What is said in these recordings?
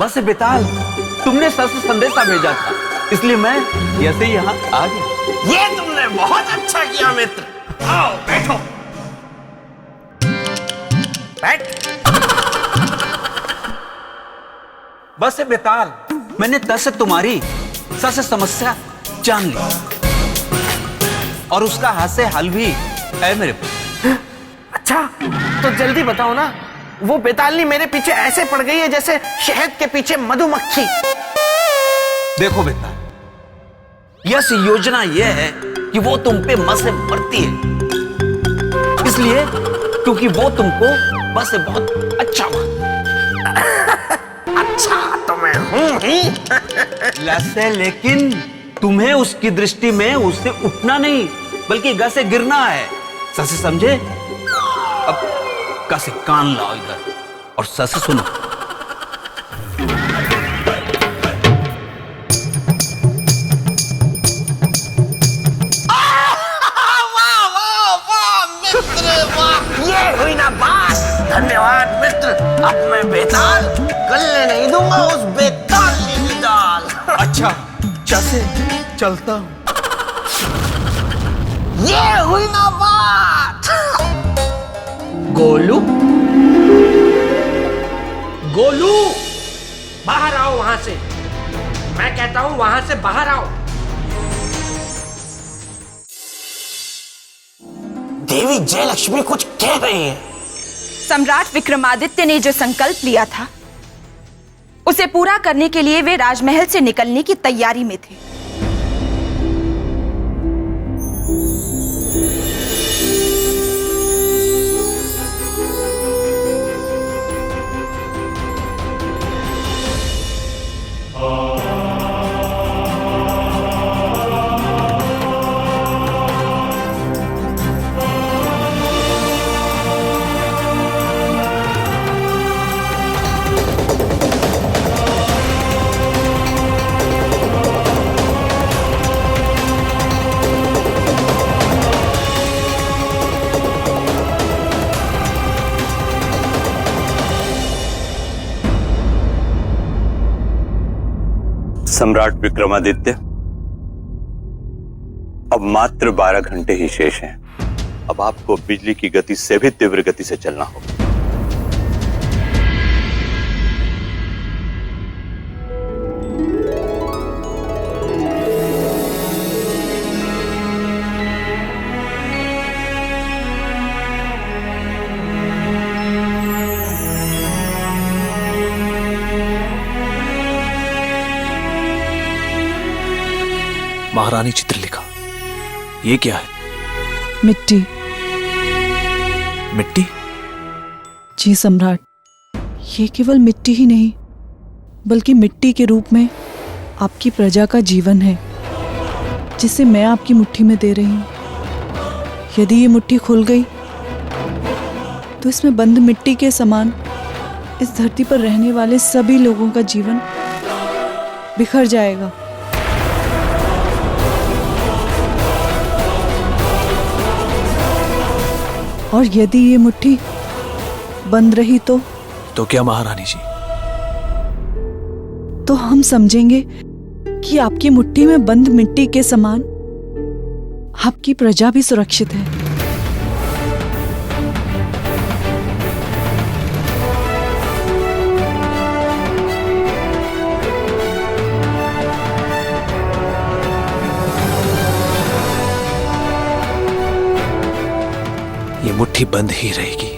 बस बेताल, तुमने सर से संदेशा भेजा था, इसलिए मैं ऐसे ही यहाँ आ गया। ये तुमने बहुत अच्छा किया मित्र। आओ बैठो। बैठ। बस बेताल, मैंने तस से तुम्हारी सर से समस्या जान ली और उसका हाथ से हल भी है मेरे पास। अच्छा तो जल्दी बताओ ना, वो बेतालनी मेरे पीछे ऐसे पड़ गई है जैसे शहद के पीछे मधुमक्खी। देखो बेताल, यह योजना यह है कि वो तुम पे मस से मरती है, इसलिए क्योंकि वो तुमको बस से बहुत अच्छा मानती। अच्छा तो मैं हूं ही। लसे, लेकिन तुम्हें उसकी दृष्टि में उससे उठना नहीं बल्कि ग से गिरना है। ससे समझे? अब क से कान लाओ इधर और ससे सुनो। ये हुई ना बात। धन्यवाद मित्र। अब मैं बेताल गलने नहीं दूंगा उस बेतालनी की दाल। अच्छा जैसे चलता हूं। ये हुई ना बात। गोलू, गोलू, बाहर आओ वहां से। मैं कहता हूं वहां से बाहर आओ। देवी जयलक्ष्मी कुछ कह रही है। सम्राट विक्रमादित्य ने जो संकल्प लिया था उसे पूरा करने के लिए वे राजमहल से निकलने की तैयारी में थे। सम्राट विक्रमादित्य, अब मात्र 12 घंटे ही शेष हैं। अब आपको बिजली की गति से भी तीव्र गति से चलना होगा। महारानी चित्रलेखा, ये क्या है? मिट्टी। मिट्टी? जी सम्राट, ये केवल मिट्टी ही नहीं बल्कि मिट्टी के रूप में आपकी प्रजा का जीवन है, जिसे मैं आपकी मुट्ठी में दे रही हूं। यदि ये मुट्ठी खुल गई तो इसमें बंद मिट्टी के समान इस धरती पर रहने वाले सभी लोगों का जीवन बिखर जाएगा। और यदि ये मुट्ठी बंद रही तो क्या महारानी जी? तो हम समझेंगे कि आपकी मुट्ठी में बंद मिट्टी के समान आपकी प्रजा भी सुरक्षित है। ये मुट्ठी बंद ही रहेगी।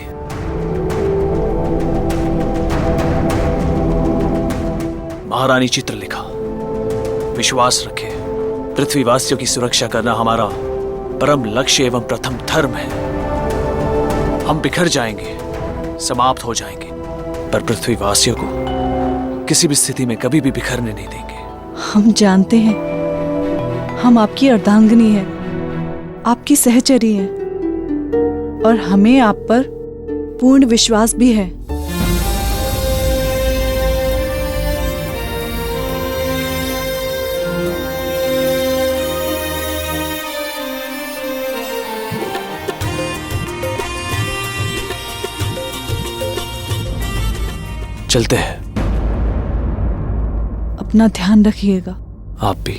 महारानी चित्रलेखा, विश्वास रखें, पृथ्वीवासियों की सुरक्षा करना हमारा परम लक्ष्य एवं प्रथम धर्म है। हम बिखर जाएंगे, समाप्त हो जाएंगे, पर पृथ्वीवासियों को किसी भी स्थिति में कभी भी बिखरने नहीं देंगे। हम जानते हैं, हम आपकी अर्धांगिनी हैं, आपकी सहचरी हैं, और हमें आप पर पूर्ण विश्वास भी है। चलते हैं। अपना ध्यान रखिएगा। आप भी।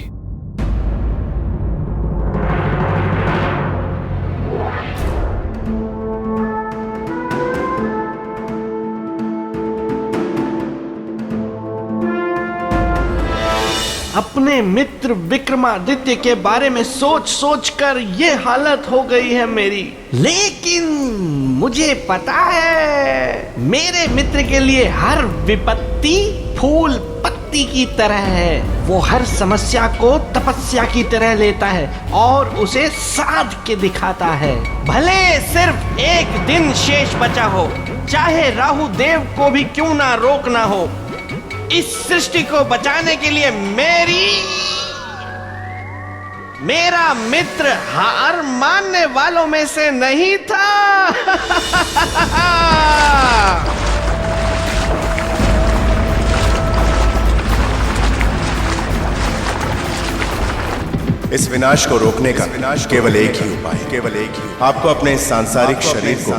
अपने मित्र विक्रमादित्य के बारे में सोच सोच कर ये हालत हो गई है मेरी। लेकिन मुझे पता है मेरे मित्र के लिए हर विपत्ति फूल पत्ती की तरह है। वो हर समस्या को तपस्या की तरह लेता है और उसे साध के दिखाता है। भले सिर्फ एक दिन शेष बचा हो, चाहे राहु देव को भी क्यों ना रोकना हो, इस सृष्टि को बचाने के लिए मेरा मित्र हार मानने वालों में से नहीं था। इस विनाश को रोकने का केवल एक ही उपाय, आपको अपने इस सांसारिक शरीर को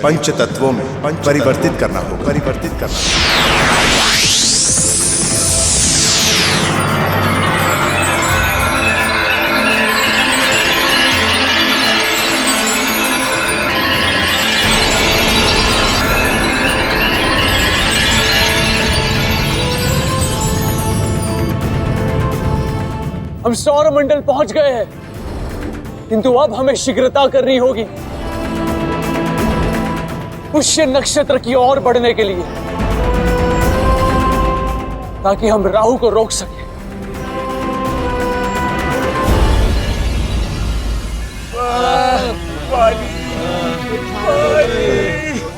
पंच तत्वों में परिवर्तित करना होगा। हम सौरमंडल पहुंच गए हैं, किंतु अब हमें शीघ्रता करनी होगी पुष्य नक्षत्र की ओर बढ़ने के लिए, ताकि हम राहु को रोक सकें।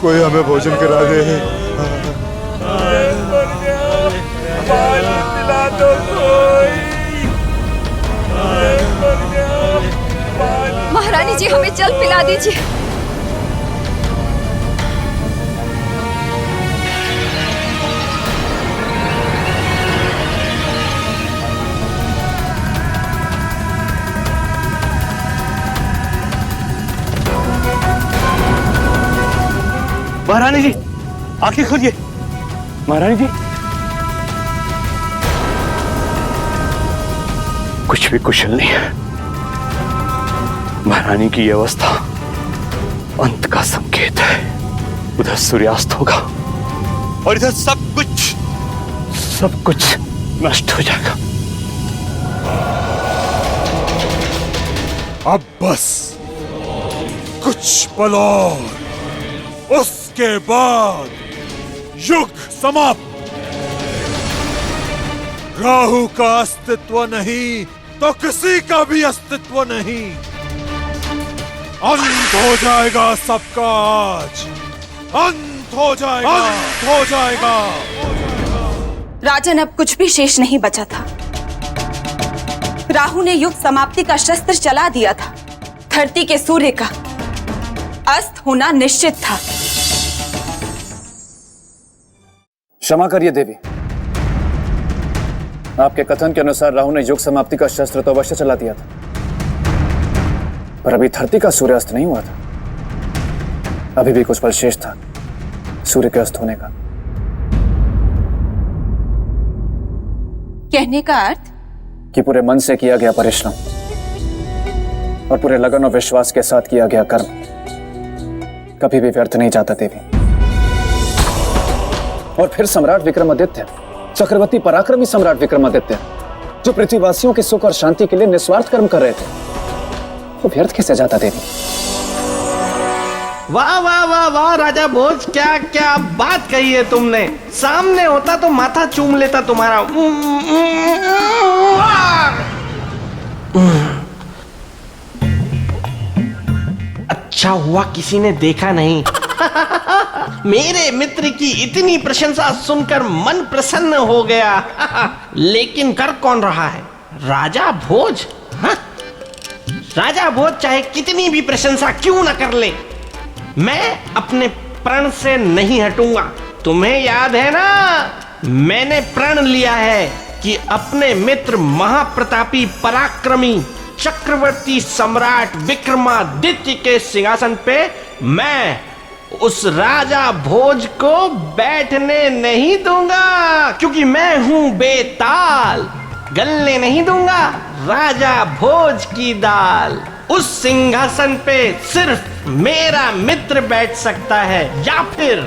कोई हमें भोजन करा दे। महारानी जी, हमें जल पिला दीजिए। महारानी जी, आंखें खोलिए। महारानी जी, कुछ भी कुशल नहीं है। महारानी की यह अवस्था अंत का संकेत है। उधर सूर्यास्त होगा और इधर सब कुछ नष्ट हो जाएगा। अब बस कुछ पल और, उसके बाद युग समाप्त। राहु का अस्तित्व नहीं तो किसी का भी अस्तित्व नहीं। अंत हो जाएगा सबका आज, अंत हो जाएगा। राजन, अब कुछ भी शेष नहीं बचा था। राहु ने युग समाप्ति का शस्त्र चला दिया था। धरती के सूर्य का अस्त होना निश्चित था। क्षमा करिए देवी, आपके कथन के अनुसार राहु ने युग समाप्ति का शस्त्र तो अवश्य चला दिया था, पर अभी धरती का सूर्यास्त नहीं हुआ था। अभी भी कुछ पल शेष था सूर्य के अस्त होने का। कहने का अर्थ कि पूरे मन से किया गया परिश्रम और पूरे लगन और विश्वास के साथ किया गया कर्म कभी भी व्यर्थ नहीं जाता देवी। और फिर सम्राट विक्रमादित्य, चक्रवर्ती पराक्रमी सम्राट विक्रमादित्य, जो पृथ्वीवासियों के सुख और शांति के लिए निस्वार्थ कर्म कर रहे थे, वो व्यर्थ कैसे जाता देवी? वाह वाह वाह वाह राजा भोज, क्या क्या बात कही है तुमने। सामने होता तो माथा चूम लेता तुम्हारा। अच्छा हुआ किसी ने देखा नहीं। मेरे मित्र की इतनी प्रशंसा सुनकर मन प्रसन्न हो गया। लेकिन कर कौन रहा है? राजा भोज। हाँ? राजा भोज चाहे कितनी भी प्रशंसा क्यों न कर ले, मैं अपने प्रण से नहीं हटूंगा। तुम्हें याद है ना, मैंने प्रण लिया है कि अपने मित्र महाप्रतापी पराक्रमी चक्रवर्ती सम्राट विक्रमादित्य के सिंहासन पे मैं उस राजा भोज को बैठने नहीं दूंगा, क्योंकि मैं हूं बेताल। गलने नहीं दूंगा राजा भोज की दाल। उस सिंहासन पे सिर्फ मेरा मित्र बैठ सकता है, या फिर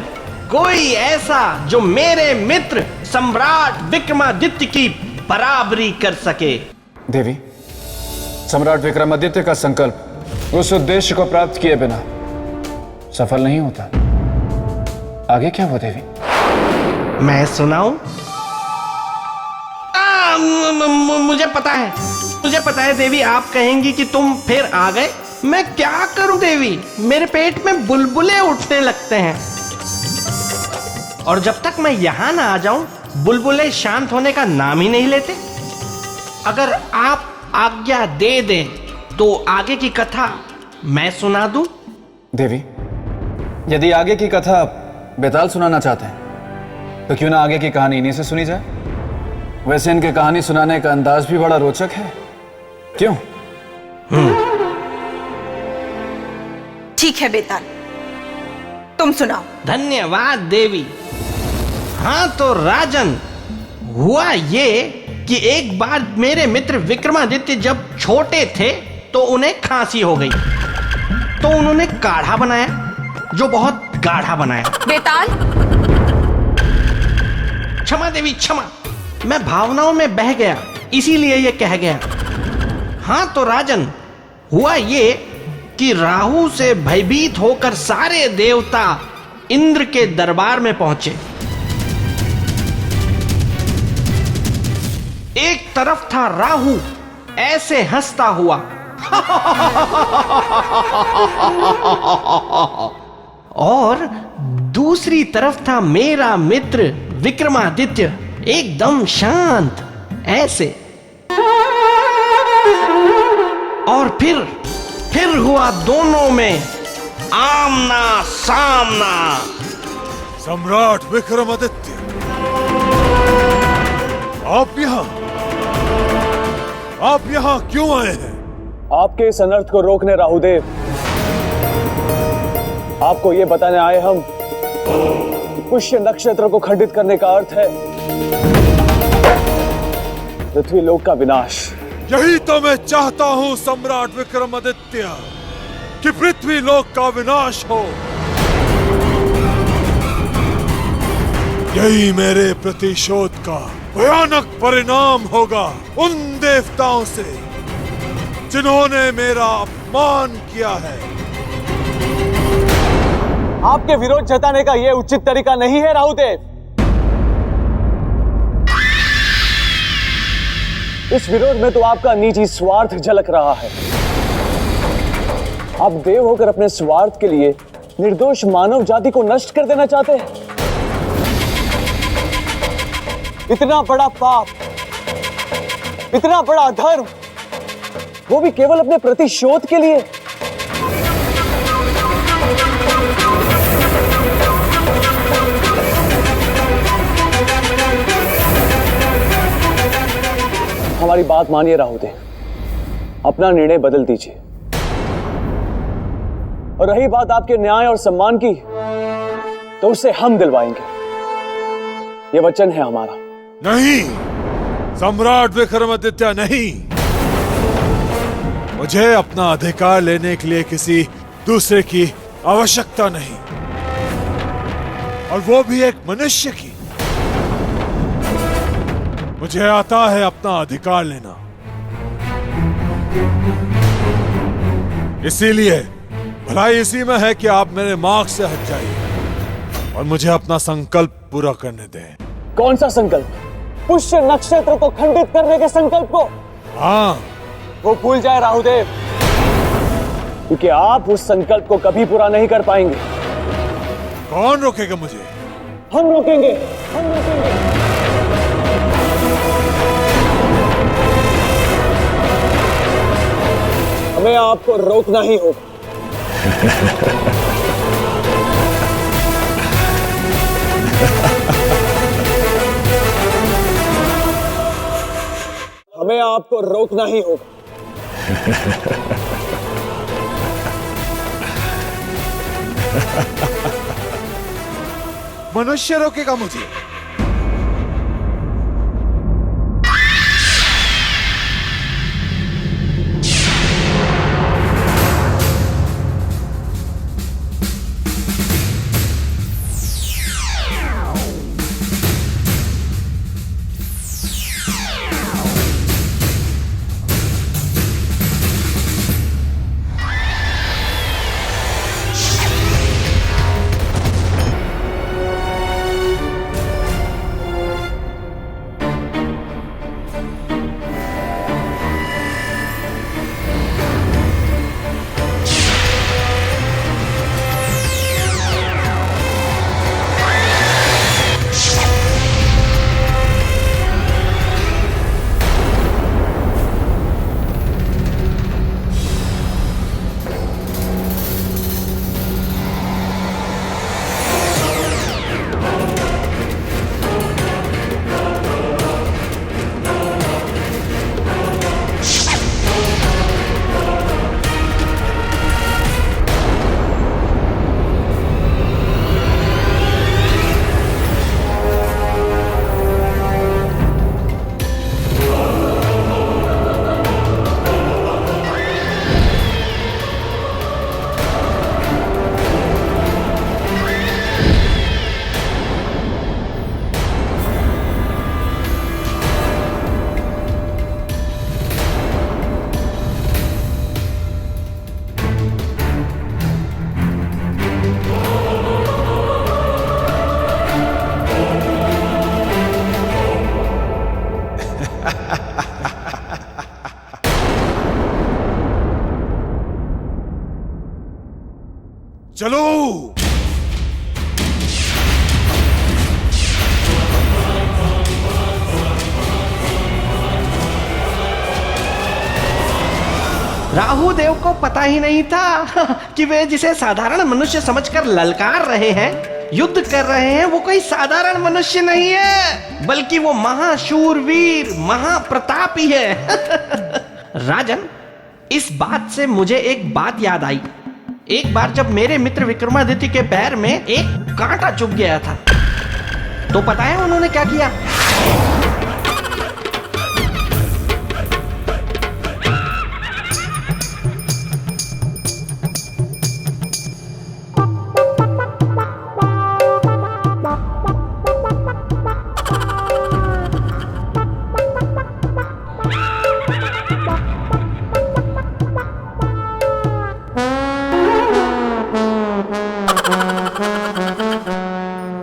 कोई ऐसा जो मेरे मित्र सम्राट विक्रमादित्य की बराबरी कर सके। देवी, सम्राट विक्रमादित्य का संकल्प उस उद्देश्य को प्राप्त किए बिना सफल नहीं होता। आगे क्या हुआ देवी? मैं सुनाऊं? मुझे पता है देवी, आप कहेंगी कि तुम फिर आ गए। मैं क्या करूं देवी, मेरे पेट में बुलबुले उठने लगते हैं, और जब तक मैं यहां ना आ जाऊं बुलबुले शांत होने का नाम ही नहीं लेते। अगर आप आज्ञा दे दें तो आगे की कथा मैं सुना दूं। देवी, यदि आगे की कथा बेताल सुनाना चाहते हैं तो क्यों ना आगे की कहानी इन्हीं से सुनी जाए। वैसे इनके कहानी सुनाने का अंदाज भी बड़ा रोचक है, क्यों? ठीक है बेताल, तुम सुनाओ। धन्यवाद देवी। हाँ तो राजन, हुआ ये कि एक बार मेरे मित्र विक्रमादित्य जब छोटे थे तो उन्हें खांसी हो गई, तो उन्होंने काढ़ा बनाया, जो बहुत गाढ़ा बनाया। बेताल, क्षमा देवी क्षमा, मैं भावनाओं में बह गया, इसीलिए ये कह गया। हाँ तो राजन, हुआ ये कि राहु से भयभीत होकर सारे देवता इंद्र के दरबार में पहुंचे। एक तरफ था राहु ऐसे हंसता हुआ और दूसरी तरफ था मेरा मित्र विक्रमादित्य एकदम शांत ऐसे। और फिर हुआ दोनों में आमना सामना। सम्राट विक्रमादित्य, आप यहाँ क्यों आए हैं? आपके इस अनर्थ को रोकने राहुदेव, आपको ये बताने आए हम, पुष्य नक्षत्र को खंडित करने का अर्थ है पृथ्वी लोक का विनाश। यही तो मैं चाहता हूँ सम्राट विक्रमादित्य, कि पृथ्वी लोक का विनाश हो। यही मेरे प्रतिशोध का भयानक परिणाम होगा उन देवताओं से जिन्होंने मेरा अपमान किया है। आपके विरोध जताने का यह उचित तरीका नहीं है राहुदेव। इस विरोध में तो आपका निजी स्वार्थ झलक रहा है। आप देव होकर अपने स्वार्थ के लिए निर्दोष मानव जाति को नष्ट कर देना चाहते हैं। इतना बड़ा पाप, इतना बड़ा अधर्म, वो भी केवल अपने प्रतिशोध के लिए। हमारी बात मानिए राहुदेव, अपना निर्णय बदल दीजिए। और रही बात आपके न्याय और सम्मान की, तो उसे हम दिलवाएंगे, ये वचन है हमारा। नहीं सम्राट विक्रमादित्य, नहीं। मुझे अपना अधिकार लेने के लिए किसी दूसरे की आवश्यकता नहीं, और वो भी एक मनुष्य की। मुझे आता है अपना अधिकार लेना, इसीलिए भलाई इसी में है कि आप मेरे मार्ग से हट जाइए और मुझे अपना संकल्प पूरा करने दें। कौन सा संकल्प? पुष्य नक्षत्र को खंडित करने के संकल्प को? हाँ, वो भूल जाए राहुदेव, क्योंकि आप उस संकल्प को कभी पूरा नहीं कर पाएंगे। कौन रोकेगा मुझे? हम रोकेंगे, हम रोकेंगे। हमें आपको रोकना ही होगा। हमें आपको रोकना ही होगा। मनुष्य रोकेगा मुझे? चलो। राहु देव को पता ही नहीं था कि वे जिसे साधारण मनुष्य समझकर ललकार रहे हैं, युद्ध कर रहे हैं, वो कोई साधारण मनुष्य नहीं है, बल्कि वो महाशूरवीर महाप्रतापी है। राजन, इस बात से मुझे एक बात याद आई। एक बार जब मेरे मित्र विक्रमादित्य के पैर में एक कांटा चुभ गया था, तो पता है उन्होंने क्या किया?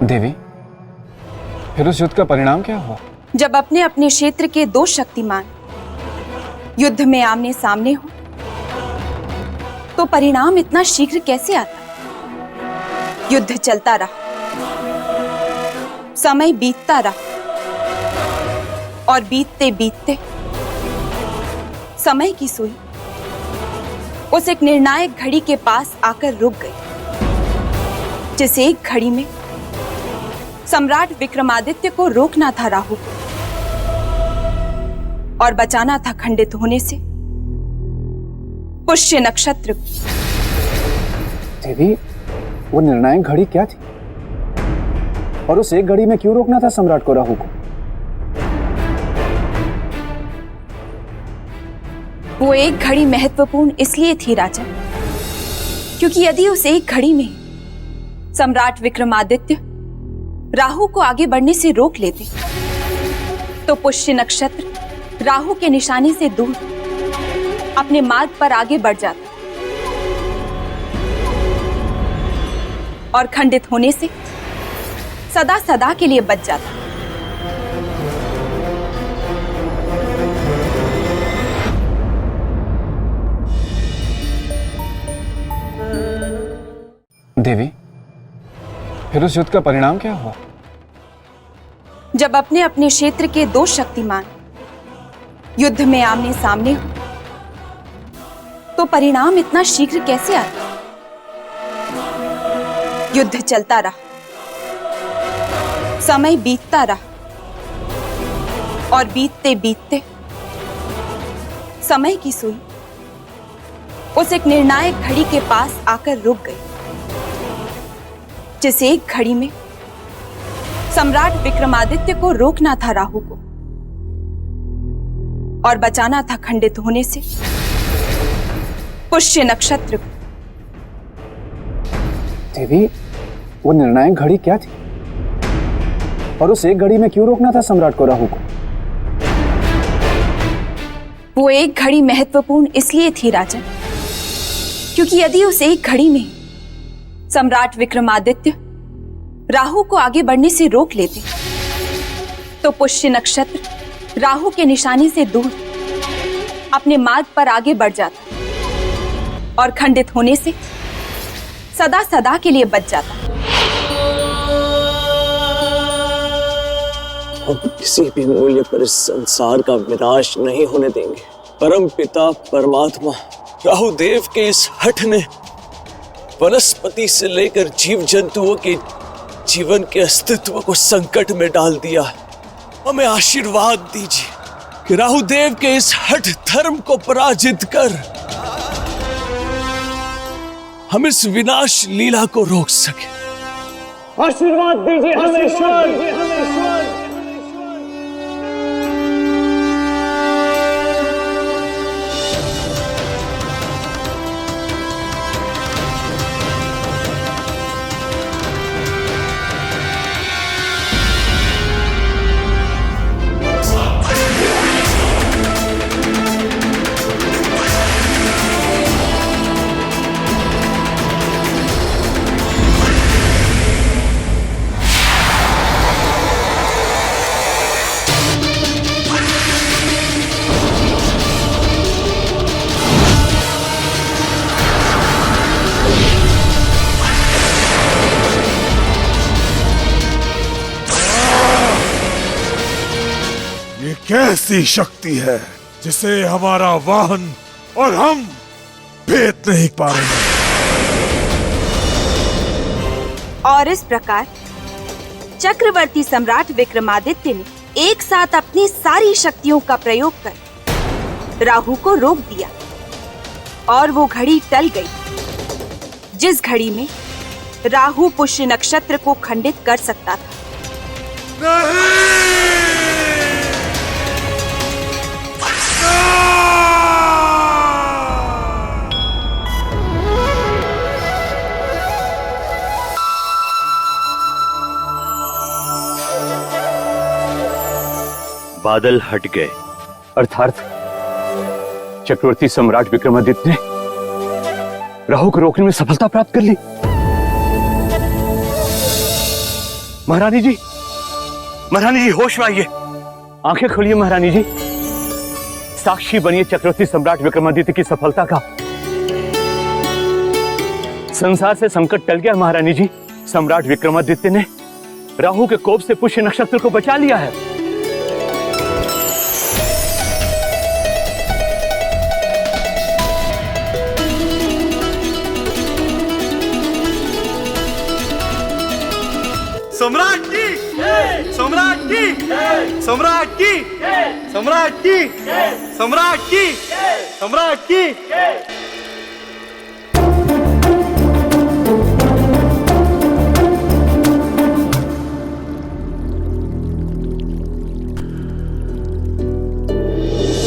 देवी, फिर उस युद्ध का परिणाम क्या हुआ? जब अपने अपने क्षेत्र के दो शक्तिमान युद्ध में आमने सामने हो, तो परिणाम इतना शीघ्र कैसे आता? युद्ध चलता रहा, समय बीतता रहा, और बीतते बीतते समय की सुई उस एक निर्णायक घड़ी के पास आकर रुक गई, जिसे एक घड़ी में सम्राट विक्रमादित्य को रोकना था राहु को, और बचाना था खंडित होने से पुष्य नक्षत्र को। देवी, वो निर्णायक घड़ी क्या थी? और उस एक घड़ी में क्यों रोकना था सम्राट को, राहु को? वो एक घड़ी महत्वपूर्ण इसलिए थी राजन, क्योंकि यदि उस एक घड़ी में सम्राट विक्रमादित्य राहु को आगे बढ़ने से रोक लेते, तो पुष्य नक्षत्र राहु के निशाने से दूर अपने मार्ग पर आगे बढ़ जाता और खंडित होने से सदा सदा के लिए बच जाता। देवी, फिर उस युद्ध का परिणाम क्या हुआ? जब अपने अपने क्षेत्र के दो शक्तिमान युद्ध में आमने सामने हो, तो परिणाम इतना शीघ्र कैसे आता? युद्ध चलता रहा, समय बीतता रहा, और बीतते बीतते समय की सुई उस एक निर्णायक घड़ी के पास आकर रुक गई, जिसे एक घड़ी में सम्राट विक्रमादित्य को रोकना था राहु को और बचाना था खंडित होने से पुष्य नक्षत्र को। देवी, वो निर्णायक घड़ी क्या थी और उस एक घड़ी में क्यों रोकना था सम्राट को राहु को? वो एक घड़ी महत्वपूर्ण इसलिए थी राजन, क्योंकि यदि उस एक घड़ी में सम्राट विक्रमादित्य राहु को आगे बढ़ने से रोक लेते तो पुष्य नक्षत्र राहु के निशाने से दूर अपने मार्ग पर आगे बढ़ जाता और खंडित होने से सदा सदा के लिए बच जाता। हम किसी भी मूल्य पर इस संसार का विनाश नहीं होने देंगे। परम पिता परमात्मा राहुदेव के इस हठ ने वनस्पति से लेकर जीव जंतुओं के जीवन के अस्तित्व को संकट में डाल दिया। हमें आशीर्वाद दीजिए कि राहुदेव के इस हठ धर्म को पराजित कर हम इस विनाश लीला को रोक सके। आशीर्वाद दीजिए हमें ईश्वर। कैसी शक्ति है जिसे हमारा वाहन और हम भेद नहीं पा रहे। और इस प्रकार चक्रवर्ती सम्राट विक्रमादित्य ने एक साथ अपनी सारी शक्तियों का प्रयोग कर राहु को रोक दिया और वो घड़ी टल गई जिस घड़ी में राहु पुष्य नक्षत्र को खंडित कर सकता था। बादल हट गए, अर्थात चक्रवर्ती सम्राट विक्रमादित्य ने राहु को रोकने में सफलता प्राप्त कर ली। महारानी जी होश में आइए, आंखें खोलिए महारानी जी, साक्षी बनिए चक्रवर्ती सम्राट विक्रमादित्य की सफलता का। संसार से संकट टल गया महारानी जी, सम्राट विक्रमादित्य ने राहु के कोप से पुष्य नक्षत्र को बचा लिया है। सम्राट की, सम्राट की, सम्राट की, सम्राट की, सम्राट की, सम्राट की।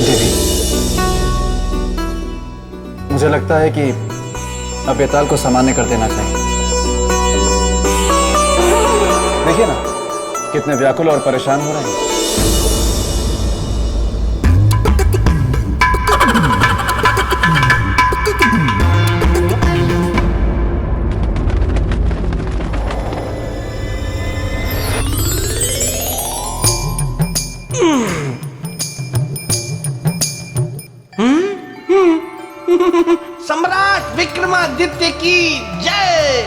देवी, मुझे लगता है कि अब बेताल को सामान्य कर देना चाहिए। देखिए ना कितने व्याकुल और परेशान हो रहे हैं। सम्राट विक्रमादित्य की जय,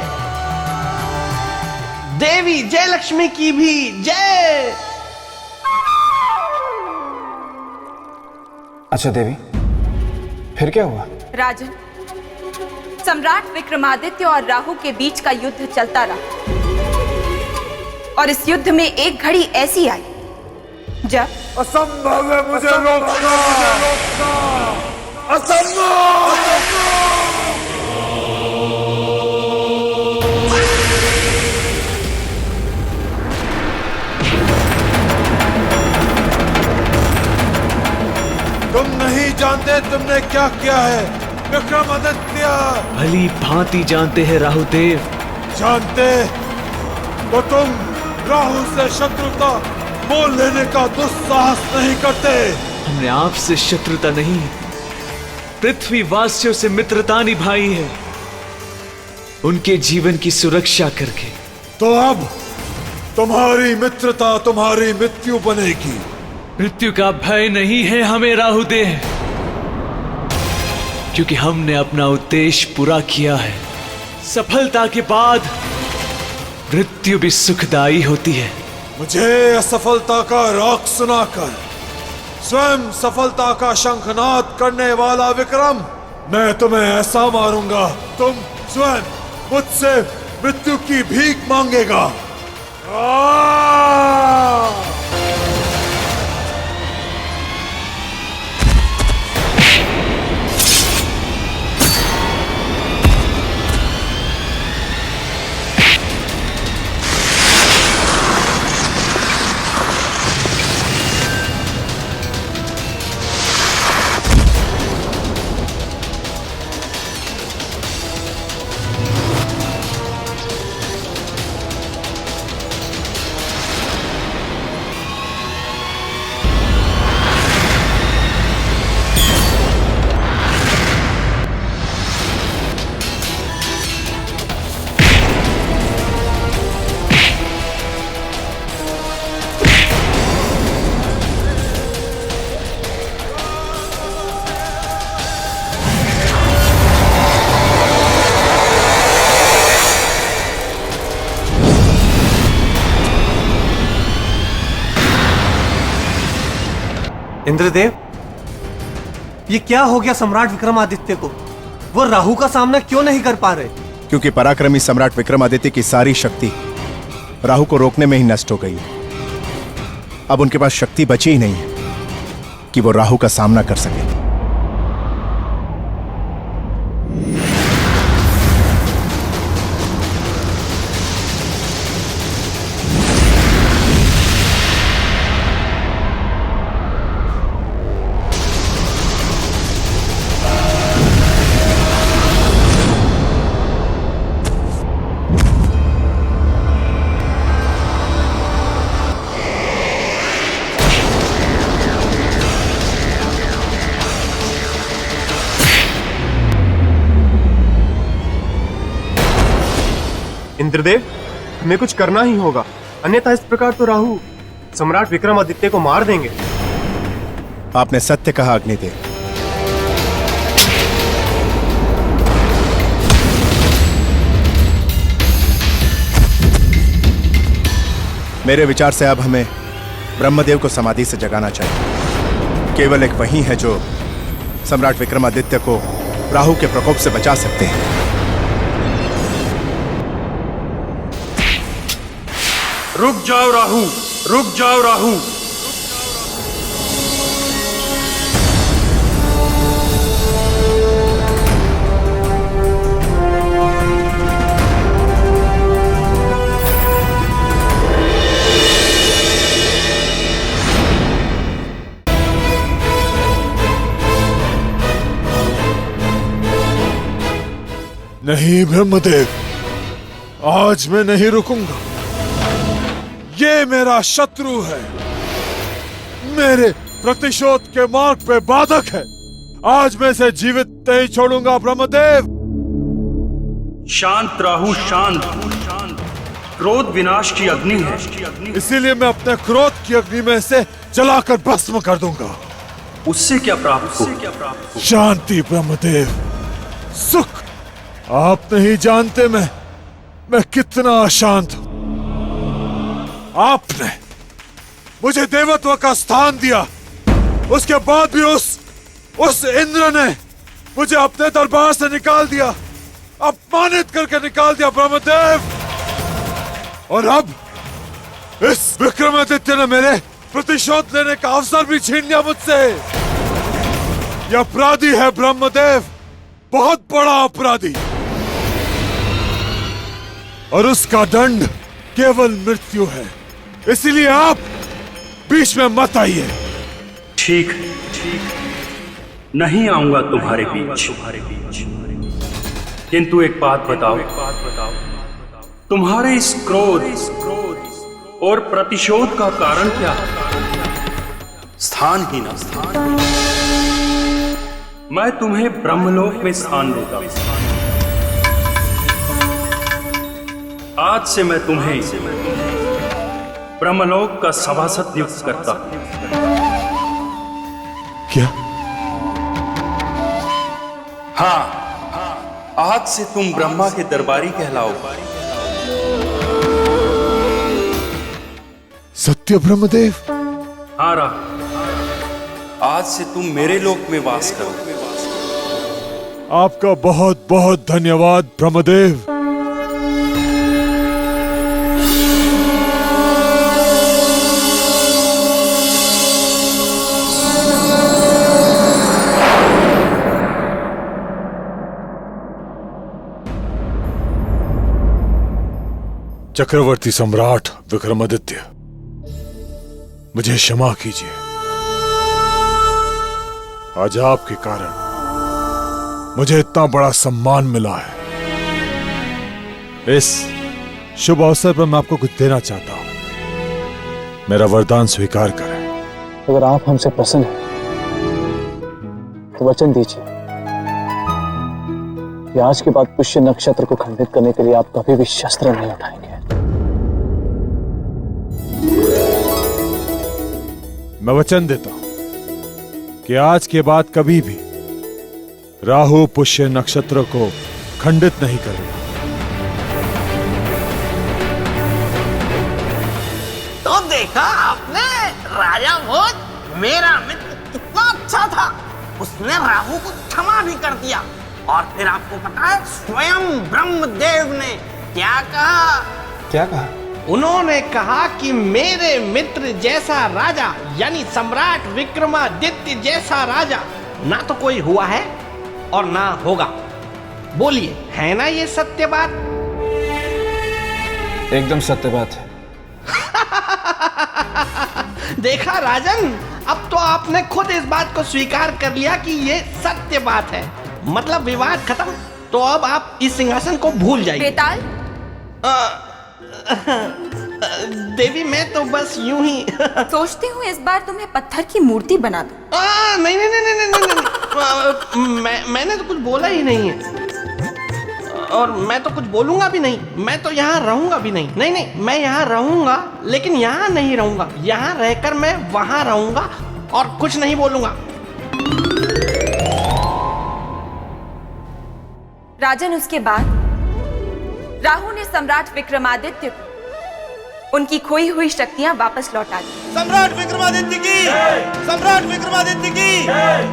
देवी जयलक्ष्मी की भी जय। अच्छा देवी, फिर क्या हुआ? राजन, सम्राट विक्रमादित्य और राहु के बीच का युद्ध चलता रहा और इस युद्ध में एक घड़ी ऐसी आई जब असंभव है मुझे रोकना, असंभव। तुम नहीं जानते तुमने क्या किया है विक्रमादित्य। भली भांति जानते हैं राहुदेव। जानते तो तुम राहु से शत्रुता मोल लेने का दुस्साहस नहीं करते। हमने आपसे शत्रुता नहीं, पृथ्वीवासियों से मित्रता निभाई है, उनके जीवन की सुरक्षा करके। तो अब तुम्हारी मित्रता तुम्हारी मृत्यु बनेगी। मृत्यु का भय नहीं है हमें राहुदेव, क्योंकि हमने अपना उद्देश्य पूरा किया है। सफलता के बाद मृत्यु भी सुखदायी होती है। मुझे असफलता का राग सुनाकर स्वयं सफलता का शंखनाद करने वाला विक्रम, मैं तुम्हें ऐसा मारूंगा तुम स्वयं मुझसे मृत्यु की भीख मांगेगा। इंद्रदेव, ये क्या हो गया सम्राट विक्रमादित्य को? वो राहु का सामना क्यों नहीं कर पा रहे? क्योंकि पराक्रमी सम्राट विक्रमादित्य की सारी शक्ति राहु को रोकने में ही नष्ट हो गई है। अब उनके पास शक्ति बची ही नहीं है कि वो राहु का सामना कर सके। इंद्रदेव, हमें कुछ करना ही होगा, अन्यथा इस प्रकार तो राहु सम्राट विक्रमादित्य को मार देंगे। आपने सत्य कहा अग्निदेव। मेरे विचार से अब हमें ब्रह्मदेव को समाधि से जगाना चाहिए। केवल एक वही है जो सम्राट विक्रमादित्य को राहु के प्रकोप से बचा सकते हैं। रुक जाओ राहु, रुक जाओ राहु। नहीं ब्रह्मदेव, आज मैं नहीं रुकूंगा। ये मेरा शत्रु है, मेरे प्रतिशोध के मार्ग पे बाधक है। आज मैं इसे जीवित नहीं छोड़ूंगा ब्रह्मदेव। शांत राहु, शांत। क्रोध विनाश की अग्नि है, इसीलिए मैं अपने क्रोध की अग्नि में से जलाकर भस्म कर दूंगा। उससे क्या प्राप्त हो? शांति ब्रह्मदेव, सुख। आप नहीं जानते मैं कितना अशांत हूं। आपने मुझे देवत्व का स्थान दिया, उसके बाद भी उस इंद्र ने मुझे अपने दरबार से निकाल दिया, अपमानित करके निकाल दिया ब्रह्मदेव। और अब इस विक्रमादित्य ने मेरे प्रतिशोध लेने का अवसर भी छीन लिया मुझसे। यह अपराधी है ब्रह्मदेव, बहुत बड़ा अपराधी, और उसका दंड केवल मृत्यु है। इसीलिए आप बीच में मत आइए। ठीक, नहीं आऊंगा तुम्हारे बीच। किंतु एक बात बताओ, तुम्हारे इस क्रोध और प्रतिशोध का कारण क्या है? स्थान ही ना स्थान। मैं तुम्हें ब्रह्मलोक में स्थान देता हूं। आज से मैं तुम्हें ब्रह्मलोक का सभासद नियुक्त करता हूं। क्या? हाँ, आज से तुम ब्रह्मा के दरबारी कहलाओगे। सत्य ब्रह्मदेव? हाँ राहुल, आज से तुम मेरे लोक में वास करो। आपका बहुत बहुत धन्यवाद ब्रह्मदेव। चक्रवर्ती सम्राट विक्रमादित्य, मुझे क्षमा कीजिए। आज आपके कारण मुझे इतना बड़ा सम्मान मिला है। इस शुभ अवसर पर मैं आपको कुछ देना चाहता हूं। मेरा वरदान स्वीकार करें। अगर आप हमसे प्रसन्न हैं तो वचन दीजिए कि आज के बाद पुष्य नक्षत्र को खंडित करने के लिए आप कभी भी शस्त्र नहीं उठाएंगे। मैं वचन देता हूं कि आज के बाद कभी भी राहु पुष्य नक्षत्र को खंडित नहीं करेगा। तो देखा आपने, राजा भोज मेरा मित्र कितना अच्छा था। उसने राहु को क्षमा भी कर दिया। और फिर आपको पता है स्वयं ब्रह्मदेव ने क्या कहा? क्या कहा? उन्होंने कहा कि मेरे मित्र जैसा राजा, यानी सम्राट विक्रमादित्य जैसा राजा ना तो कोई हुआ है और ना होगा। बोलिए, है ना ये सत्य बात? एकदम सत्य बात है। देखा राजन, अब तो आपने खुद इस बात को स्वीकार कर लिया कि ये सत्य बात है। मतलब विवाद खत्म। तो अब आप इस सिंहासन को भूल जाइए। बेताल, देवी मैं तो बस यूं ही सोचती हूँ इस बार तुम्हें पत्थर की मूर्ति बना दूं। नहीं नहीं नहीं नहीं नहीं, नहीं। मैंने तो कुछ बोला ही नहीं है और मैं तो कुछ बोलूंगा भी नहीं। मैं तो यहाँ रहूंगा भी नहीं। नहीं नहीं, मैं यहाँ रहूंगा लेकिन यहाँ नहीं रहूंगा। यहाँ रहकर मैं वहां रहूंगा और कुछ नहीं बोलूंगा। राजन, उसके बाद राहु ने सम्राट विक्रमादित्य को उनकी खोई हुई शक्तियां वापस लौटा दी। सम्राट विक्रमादित्य की, सम्राट विक्रमादित्य की,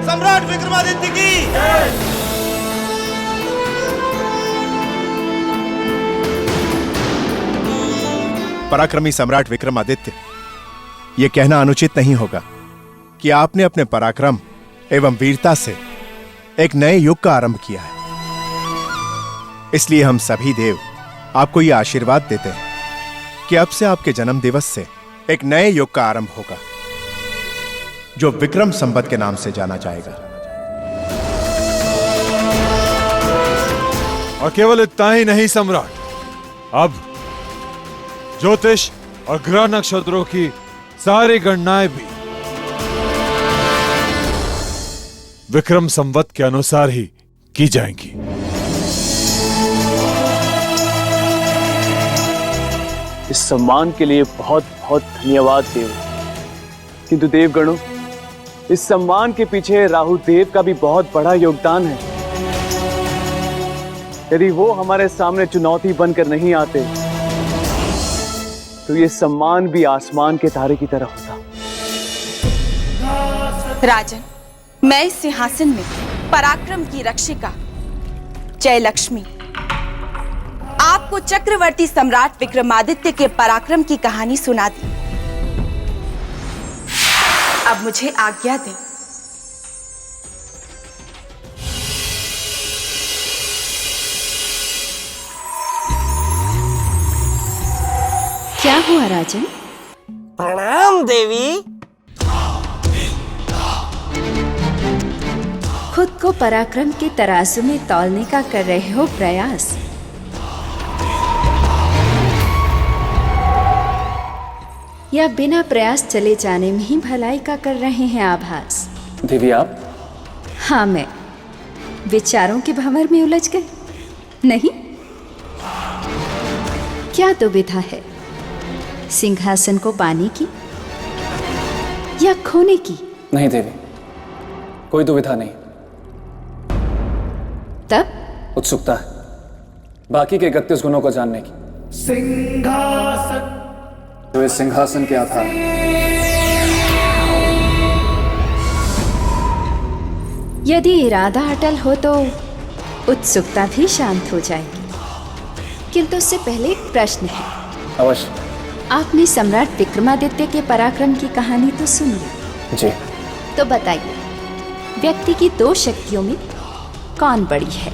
सम्राट विक्रमादित्य की। पराक्रमी सम्राट विक्रमादित्य, यह कहना अनुचित नहीं होगा कि आपने अपने पराक्रम एवं वीरता से एक नए युग का आरंभ किया है। इसलिए हम सभी देव आपको यह आशीर्वाद देते हैं कि अब से आपके जन्म दिवस से एक नए युग का आरंभ होगा जो विक्रम संवत के नाम से जाना जाएगा। और केवल इतना ही नहीं सम्राट, अब ज्योतिष और ग्रह नक्षत्रों की सारी गणनाएं भी विक्रम संवत के अनुसार ही की जाएंगी। इस सम्मान के लिए बहुत बहुत धन्यवाद देव। किंतु देवगणों, इस सम्मान के पीछे राहु देव का भी बहुत बड़ा योगदान है। यदि वो हमारे सामने चुनौती बनकर नहीं आते तो ये सम्मान भी आसमान के तारे की तरह होता। राजन, मैं इस सिंहासन में पराक्रम की रक्षिका जयलक्ष्मी आपको चक्रवर्ती सम्राट विक्रमादित्य के पराक्रम की कहानी सुना दी। अब मुझे आज्ञा दें। क्या हुआ राजन? प्रणाम देवी। खुद को पराक्रम के तराजू में तौलने का कर रहे हो प्रयास। या बिना प्रयास चले जाने में ही भलाई का कर रहे हैं आभास? देवी आप? हाँ, मैं विचारों के भंवर में उलझ गए? नहीं, क्या दुविधा है? सिंहासन को पाने की या खोने की? नहीं देवी, कोई दुविधा नहीं। तब उत्सुकता है बाकी के 31 गुणों को जानने की। सिंहासन जो इस सिंहासन के आधार हैं। यदि इरादा अटल हो तो उत्सुकता भी शांत हो जाएगी। किंतु उससे पहले एक प्रश्न है। अवश्य। आपने सम्राट विक्रमादित्य के पराक्रम की कहानी तो सुन ली। जी। तो बताइए, व्यक्ति की 2 शक्तियों में कौन बड़ी है?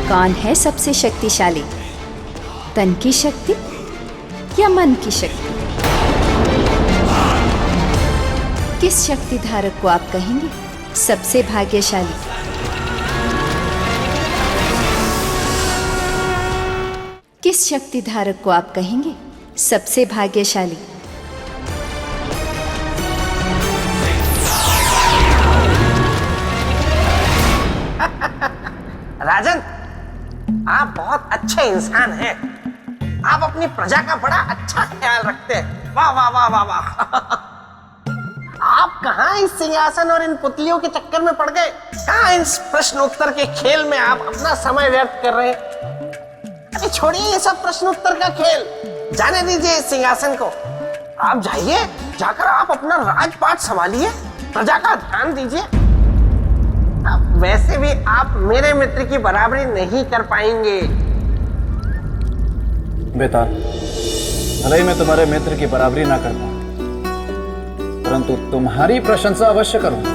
कौन है सबसे शक्तिशाली, तन की शक्ति या मन की शक्ति? किस शक्ति धारक को आप कहेंगे सबसे भाग्यशाली? किस शक्ति धारक को आप कहेंगे सबसे भाग्यशाली? राजन, आप बहुत अच्छे इंसान हैं। आप अपनी प्रजा का बड़ा अच्छा ख्याल रखते हैं। वाह वाह वाह वाह वाह। आप कहाँ इस सिंहासन और इन पुतलियों के चक्कर में पड़ गए? कहाँ इस प्रश्नोत्तर के खेल में आप अपना समय व्यर्थ कर रहे हैं? अरे छोड़िए ये सब प्रश्नोत्तर का खेल, जाने दीजिए इस सिंहासन को। आप जाइए, जाकर आप अपना राजपाट संभालिए, प्रजा का ध्यान दीजिए। वैसे भी आप मेरे मित्र की बराबरी नहीं कर पाएंगे। बेटा, भले ही मैं तुम्हारे मित्र की बराबरी ना कर पाऊं, परंतु तुम्हारी प्रशंसा अवश्य करूंगा।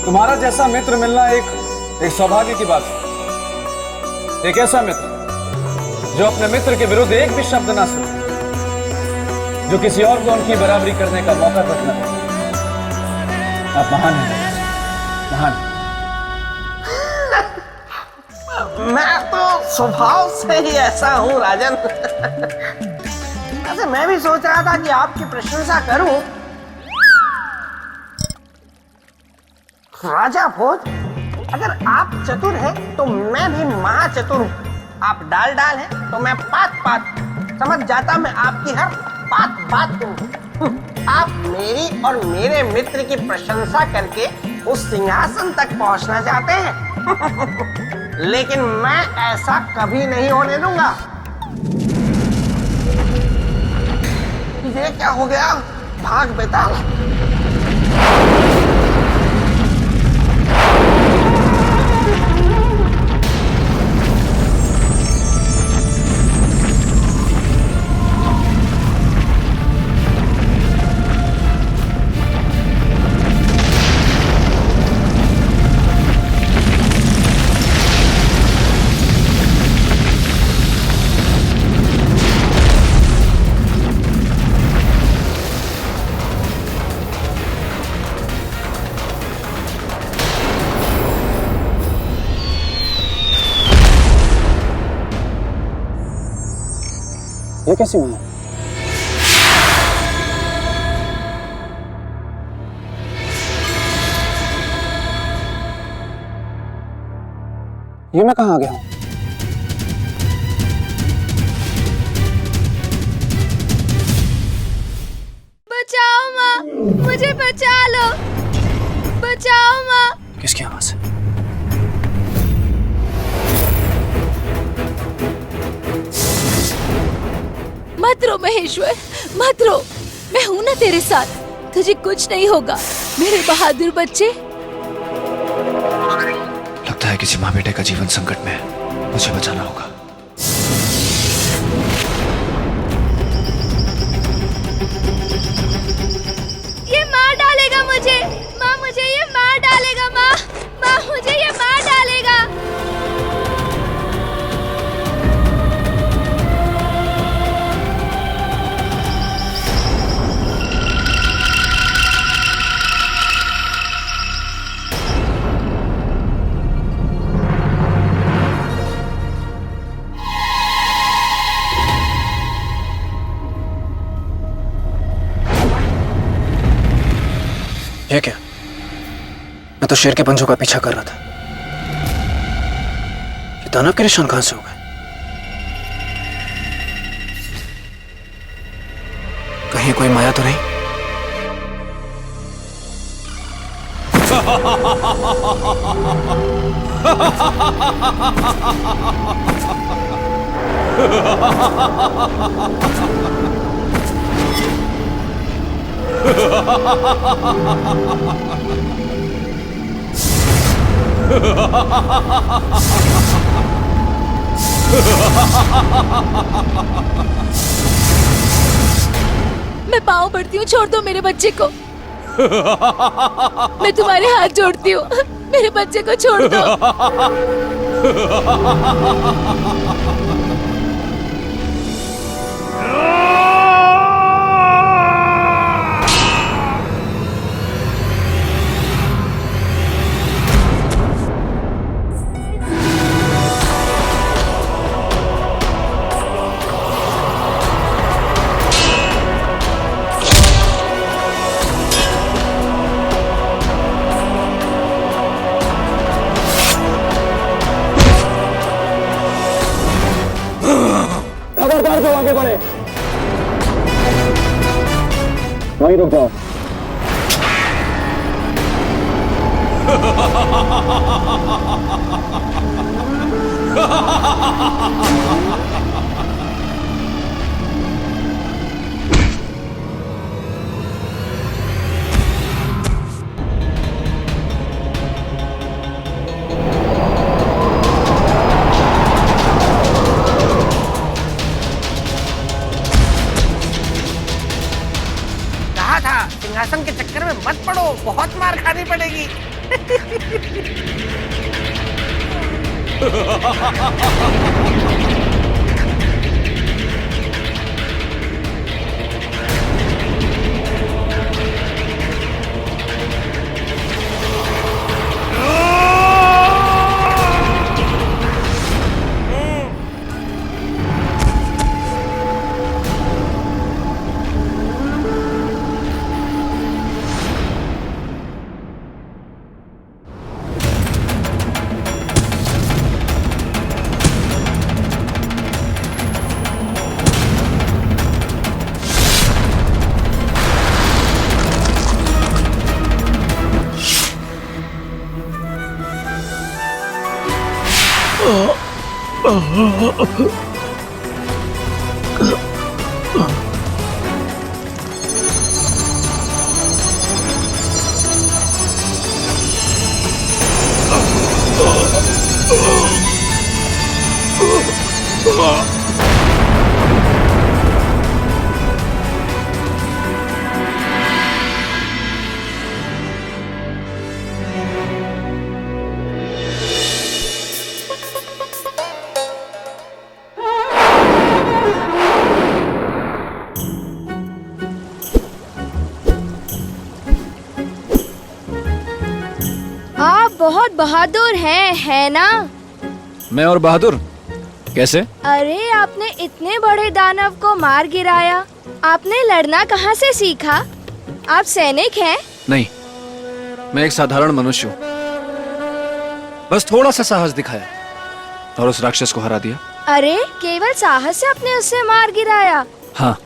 तुम्हारा जैसा मित्र मिलना एक सौभाग्य की बात है। एक ऐसा मित्र जो अपने मित्र के विरुद्ध एक भी शब्द ना सुने, जो किसी और को उनकी बराबरी करने का मौका तक न दे। आप महान हैं, महान। मैं तो स्वभाव से ही ऐसा हूं राजन। वैसे मैं भी सोच रहा था कि आपकी प्रशंसा करूं। राजा भोज, अगर आप चतुर हैं तो मैं भी महाचतुर हूं। आप डाल डाल हैं तो मैं पात पात। समझ जाता मैं आपकी हर बात बात को। आप मेरी और मेरे मित्र की प्रशंसा करके उस सिंहासन तक पहुंचना चाहते हैं। लेकिन मैं ऐसा कभी नहीं होने दूंगा। ये क्या हो गया? भाग बेताल। ये कैसी हुआ? ये मैं कहाँ आ गया हूँ? बचाओ माँ, मुझे बचा लो, बचाओ माँ। किसकी आवाज है? मत रो महेश्वर, मत रो। मैं हूं ना तेरे साथ, तुझे कुछ नहीं होगा मेरे बहादुर बच्चे। लगता है किसी माँ बेटे का जीवन संकट में है, मुझे बचाना होगा। ये मार डालेगा मुझे, माँ मुझे ये मार डालेगा, माँ माँ मुझे ये मार डालेगा। ये क्या? मैं तो शेर के पंजों का पीछा कर रहा था। ये दानव के निशान कहां से हो गए? कहीं कोई माया तो नहीं? मैं पाँव पड़ती हूँ, छोड़ दो मेरे बच्चे को। मैं तुम्हारे हाथ जोड़ती हूँ, मेरे बच्चे को छोड़ दो। खबरदार जो आगे बढ़े वहीं रुक जाओ। सिंहासन के चक्कर में मत पड़ो, बहुत मार खानी पड़ेगी। आप बहुत बहादुर हैं, है ना? मैं और बहादुर कैसे? अरे आपने इतने बड़े दानव को मार गिराया। आपने लड़ना कहाँ से सीखा? आप सैनिक हैं? नहीं, मैं एक साधारण मनुष्य हूँ। बस थोड़ा सा साहस दिखाया और उस राक्षस को हरा दिया। अरे केवल साहस से आपने उसे मार गिराया? हाँ।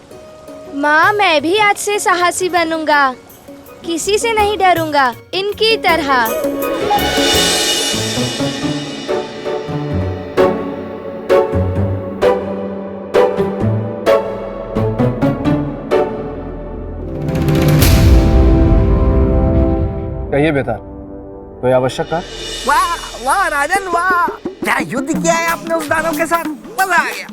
माँ, मैं भी आज से साहसी बनूंगा, किसी से नहीं डरूंगा, इनकी तरह। कहिए बेटा, कोई आवश्यक का? वाह वाह राजन वाह, क्या युद्ध किया है आपने उस दानव के साथ, मजा आ गया।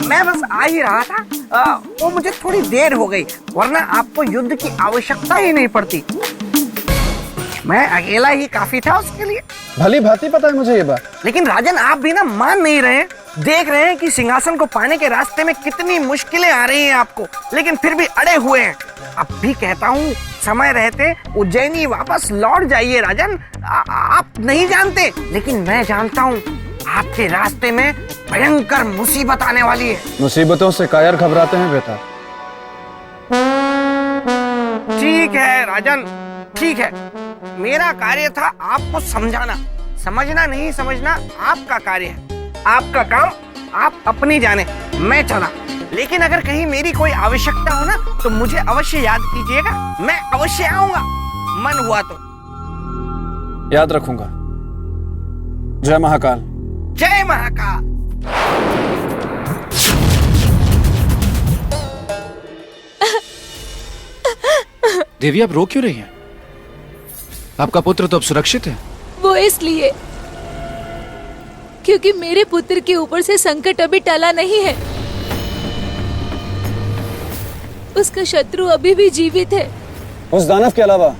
मैं बस आ ही रहा था, वो मुझे थोड़ी देर हो गई, वरना आपको युद्ध की आवश्यकता ही नहीं पड़ती। मैं अकेला ही काफी था उसके लिए। भली भांति पता है मुझे ये बात। लेकिन राजन आप भी ना मान नहीं रहे, देख रहे हैं कि सिंहासन को पाने के रास्ते में कितनी मुश्किलें आ रही हैं आपको, लेकिन फिर भी अड़े हुए हैं। अब भी कहता हूँ, समय रहते उज्जैनी वापस लौट जाइए राजन। आप नहीं जानते, लेकिन मैं जानता हूँ आपके रास्ते में भयंकर मुसीबत आने वाली है। मुसीबतों से कायर घबराते हैं बेटा। ठीक ठीक है राजन, ठीक है। मेरा कार्य था आपको समझाना, समझना नहीं समझना आपका कार्य है, आपका काम आप अपनी जाने, मैं चला। लेकिन अगर कहीं मेरी कोई आवश्यकता हो ना तो मुझे अवश्य याद कीजिएगा, मैं अवश्य आऊंगा, मन हुआ तो। याद रखूंगा। जय महाकाल। जय महाकाल। देवी, आप रो क्यों रही हैं? आपका पुत्र तो अब सुरक्षित है। वो इसलिए क्योंकि मेरे पुत्र के ऊपर से संकट अभी टला नहीं है। उसका शत्रु अभी भी जीवित है। उस दानव के अलावा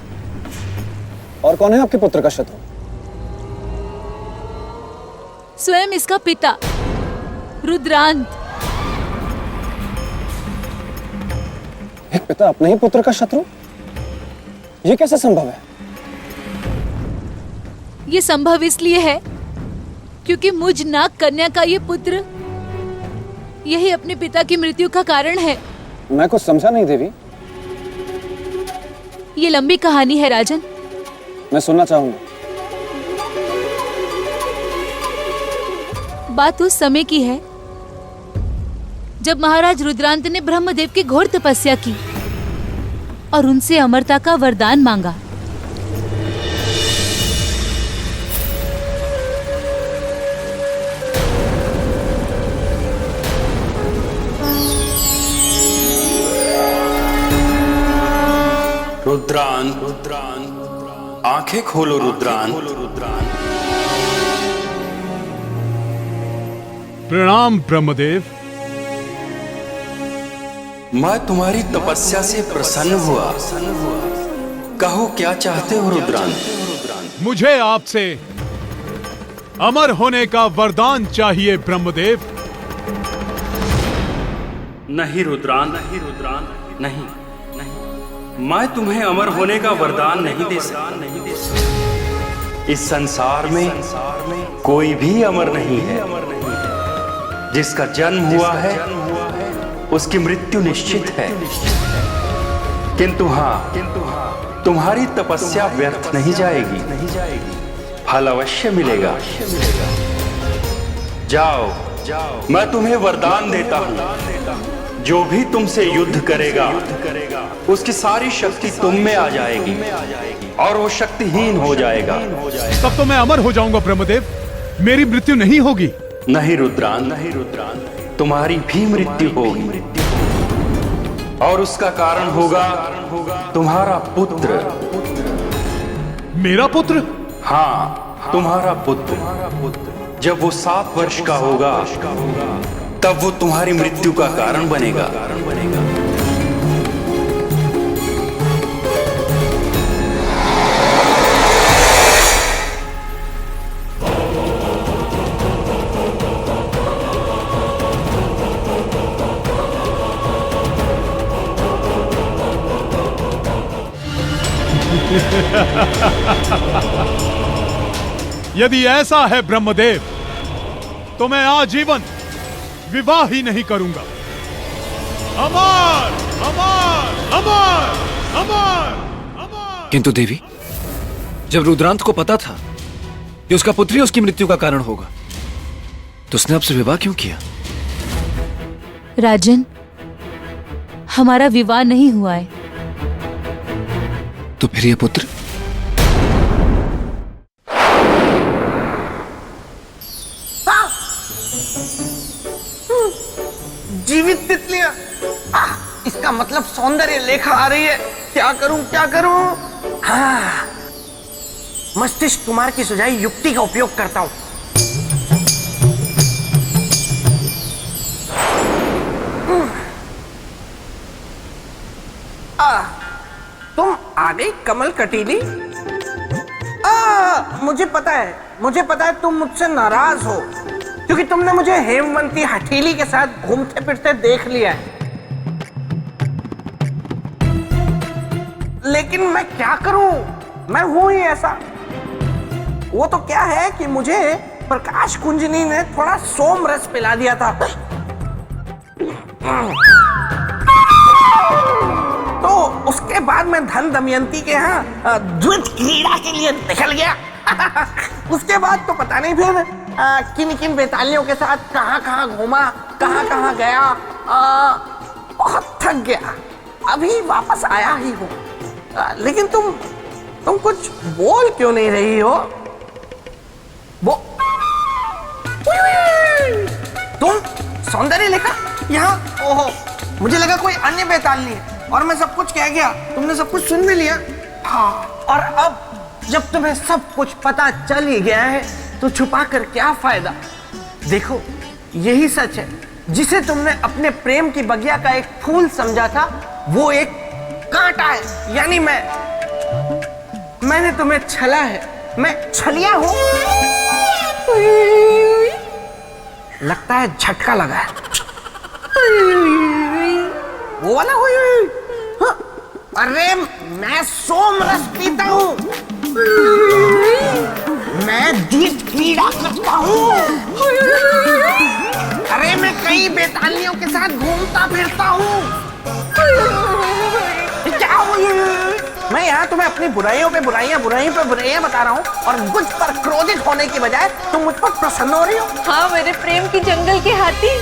और कौन है आपके पुत्र का शत्रु? स्वयं इसका पिता रुद्रांत। एक पिता अपने ही पुत्र का शत्रु? ये कैसे संभव है? ये संभव इसलिए है क्योंकि मुझ नाग कन्या का ये पुत्र यही अपने पिता की मृत्यु का कारण है। मैं कुछ समझा नहीं देवी। ये लंबी कहानी है राजन। मैं सुनना चाहूंगा। बात उस समय की है जब महाराज रुद्रांत ने ब्रह्मदेव की घोर तपस्या की और उनसे अमरता का वरदान मांगा। रुद्रान, आंखें खोलो रुद्रान। प्रणाम ब्रह्मदेव। मैं तुम्हारी तपस्या से प्रसन्न हुआ। कहो क्या चाहते हो रुद्रान? मुझे आपसे अमर होने का वरदान चाहिए ब्रह्मदेव। नहीं रुद्रान, नहीं, मैं तुम्हें अमर होने का वरदान नहीं दे सकता। इस संसार में कोई भी अमर नहीं है। जिसका जन्म हुआ है उसकी मृत्यु निश्चित है। किंतु हाँ, तुम्हारी तपस्या व्यर्थ नहीं जाएगी, फल अवश्य मिलेगा। जाओ, मैं तुम्हें वरदान देता हूँ, जो भी तुमसे युद्ध करेगा उसकी सारी शक्ति तुम में आ जाएगी और वो शक्तिहीन हो जाएगा। तब तो मैं अमर हो जाऊंगा ब्रह्मदेव, मेरी मृत्यु नहीं होगी। नहीं रुद्रान, तुम्हारी भी मृत्यु होगी और उसका कारण होगा तुम्हारा पुत्र। मेरा पुत्र? हाँ, तुम्हारा पुत्र। जब वो 7 वर्ष का होगा तब वो तुम्हारी मृत्यु का कारण बनेगा। यदि ऐसा है ब्रह्मदेव तो मैं आजीवन विवाह ही नहीं करूंगा। अमर, अमर, अमर, अमर। किंतु देवी, जब रुद्रांत को पता था कि उसका पुत्र ही उसकी मृत्यु का कारण होगा, तो उसने आपसे विवाह क्यों किया? राजन, हमारा विवाह नहीं हुआ है। तो फिर ये पुत्र? जीवित तितलियां। इसका मतलब सौंदर्य लेखा आ रही है। क्या करूं, क्या करूं? हाँ, मस्तिष्क कुमार की सुझाई युक्ति का उपयोग करता हूं। तुम आ गई कमल कटीली। मुझे पता है तुम मुझसे नाराज हो क्योंकि तुमने मुझे हेमवंती हठीली के साथ घूमते फिरते देख लिया है। लेकिन मैं क्या करूं, मैं हूं ही ऐसा। वो तो क्या है कि मुझे प्रकाश कुंजनी ने थोड़ा सोम रस पिला दिया था, तो उसके उसके बाद मैं धन दमयंती के यहाँ द्वैत क्रीड़ा के लिए निकल गया। उसके बाद तो पता नहीं फिर किन किन बेतालियों के साथ कहाँ कहाँ घूमा, कहाँ कहाँ गया। बहुत थक गया, अभी वापस आया ही हूँ। लेकिन तुम कुछ बोल क्यों नहीं रही हो? वो तुम सौंदर्य लेखा यहाँ? ओहो, मुझे लगा कोई अन्य बेतालनी है और मैं सब कुछ कह गया, तुमने सब कुछ सुन भी लिया। हाँ, और अब जब तुम्हें सब कुछ पता चल ही गया है तो छुपा कर क्या फायदा? देखो, यही सच है। जिसे तुमने अपने प्रेम की बगिया का एक फूल समझा था, वो एक कांटा है, यानी मैंने तुम्हें छला है, मैं छलिया हूं। लगता है झटका लगा है। वो वाला हुई। हाँ, अरे मैं सोम रस पीता हूं, मैं द्वैत क्रीड़ा करता हूं, अरे मैं कई बेतालियों के साथ घूमता फिरता हूं। क्या हुई? मैं यहाँ तुम्हें अपनी बुराइयों पे बुराइयां बता रहा हूँ और मुझ पर क्रोधित होने की बजाय तुम मुझ पर प्रसन्न हो रही हो। हाँ, मेरे प्रेम की जंगल के हाथी,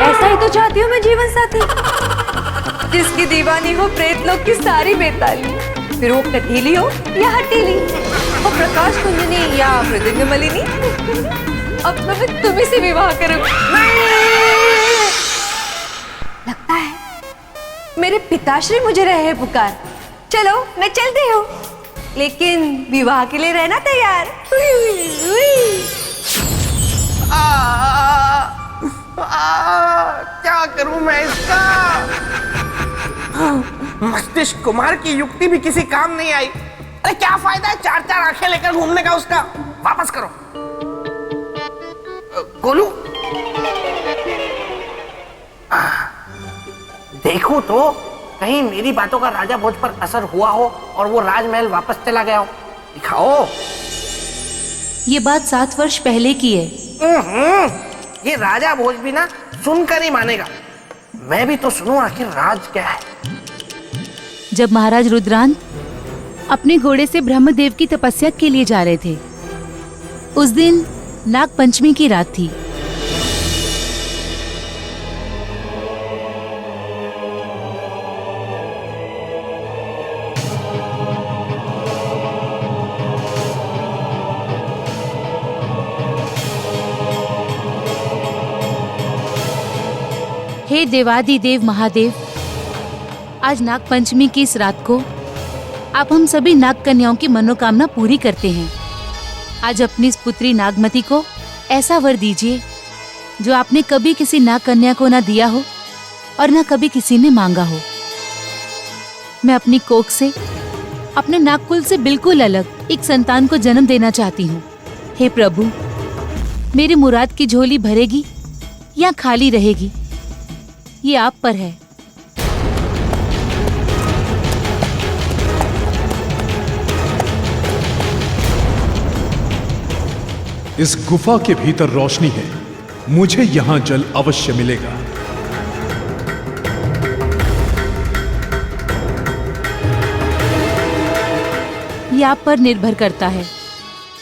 ऐसा ही तो चाहती हूँ मैं जीवन साथी, जिसकी दीवानी हो प्रेत लोग की सारी बेताली, फिर वो कटीली हो या हटीली, वो प्रकाश कुंजनी या मृदंग मलिनी। अब तो मैं तुम्ही से विवाह करूंगी। लगता है मेरे पिताश्री मुझे रहे हैं पुकार। चलो मैं चलती हूँ, लेकिन विवाह के लिए रहना तैयार। क्या करूं मैं इसका? मस्तिष्क कुमार की युक्ति भी किसी काम नहीं आई। अरे क्या फायदा है 4-4 आंखें लेकर घूमने का उसका? वापस करो। गोलू, देखो तो कहीं मेरी बातों का राजा भोज पर असर हुआ हो और वो राजमहल वापस चला गया हो। दिखाओ। ये बात 7 वर्ष पहले की है। ये राजा भोज भी ना सुनकर ही मानेगा। मैं भी तो सुनूं आखिर राज क्या है। जब महाराज रुद्रांत अपने घोड़े से ब्रह्मदेव की तपस्या के लिए जा रहे थे, उस दिन नाग पंचमी की रात थी। हे देवादिदेव महादेव, आज नाग पंचमी की इस रात को आप हम सभी नाग कन्याओं की मनोकामना पूरी करते हैं। आज अपनी इस पुत्री नागमती को ऐसा वर दीजिए जो आपने कभी किसी नाग कन्या को ना दिया हो और ना कभी किसी ने मांगा हो। मैं अपनी कोख से, अपने नागकुल से बिल्कुल अलग एक संतान को जन्म देना चाहती हूँ। हे प्रभु, मेरी मुराद की झोली भरेगी या खाली रहेगी, ये आप पर है। इस गुफा के भीतर रोशनी है, मुझे यहां जल अवश्य मिलेगा। ये आप पर निर्भर करता है